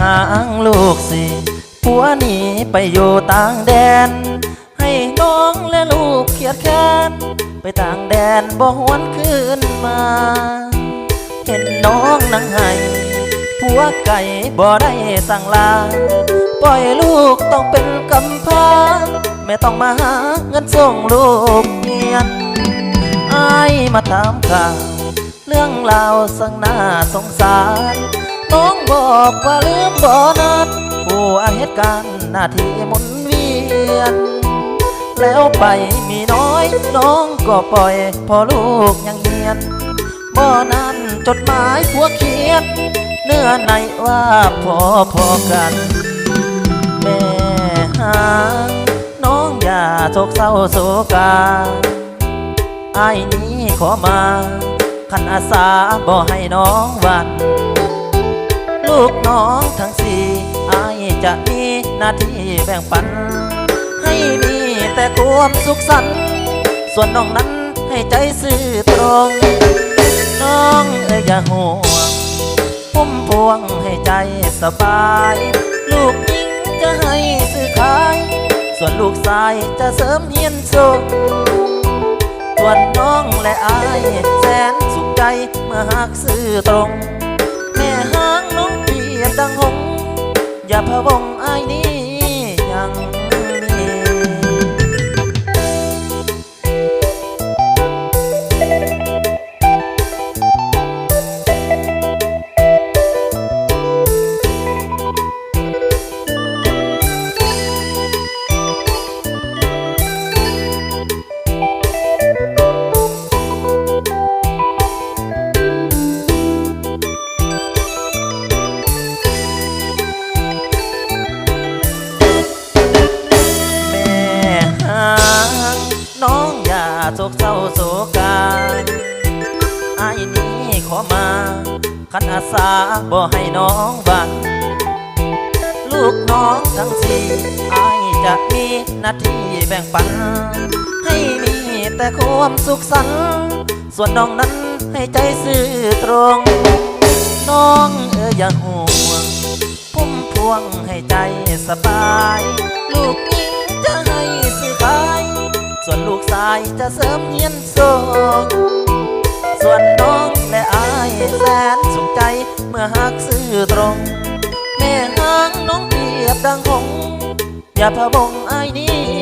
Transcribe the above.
างลูกสิผัวหนีไปอยู่ต่างแดนให้น้องและลูกเครียดแค้นไปต่างแดนบ่หวนคืนมาเห็นน้องนั่งให้ผัวไก่บ่ได้สั่งลาปล่อยลูกต้องเป็นกำพร้าไม่ต้องมาหาเงินส่งลูกเรียนอายมาถามข่าวเรื่องราวสังน่าสงสารน้องบอกว่าลืมบ่นัดผู้เหตุการณ์หน้าที่หมุนเวียนแล้วไปมีน้อยน้องก็ปล่อยพอลูกยังเงียนบ่นั้นจดหมายผัวเขียนเนื้อในว่าพอกันแม่หางน้องอย่าโศกเศร้าโศกาไอ้นี้ขอมาขันอาสาบ่ให้น้องวันลูกน้องทั้งสี่ไอ้จะมีหน้าที่แบ่งปันให้มีแต่ความสุขสันต์ส่วนน้องนั้นให้ใจซื่อตรงน้องอย่าห่วงพุ่มพวงให้ใจสบายลูกหญิงจะให้ซื้อขายส่วนลูกชายจะเสริมเฮียนส่งส่วนน้องและอายแสนสุขใจเมื่อหากซื่อตรงแม่หางน้องเปรียบดังหงส์อย่าพะวงอายนี้ยังมีน้องอย่าโศกเศร้าโศกาไอ้นี้ขอมาขันอาสาบ่ให้น้องบันลูกน้องทั้งสี่ไอ้จะมีหน้าที่แบ่งปันให้มีแต่ความสุขสันต์ส่วนน้องนั้นให้ใจซื่อตรงน้องอย่าห่วงพุ่มพวงให้ใจสบายลูกหญิงจะให้ซื้อขายส่วนลูกชายจะเสริมเฮียนส่งส่วนน้องและอายแสนสุขใจเมื่อหากซื่อตรงแม่หางน้องเปรียบดังหงส์อย่าพะวงอายนี้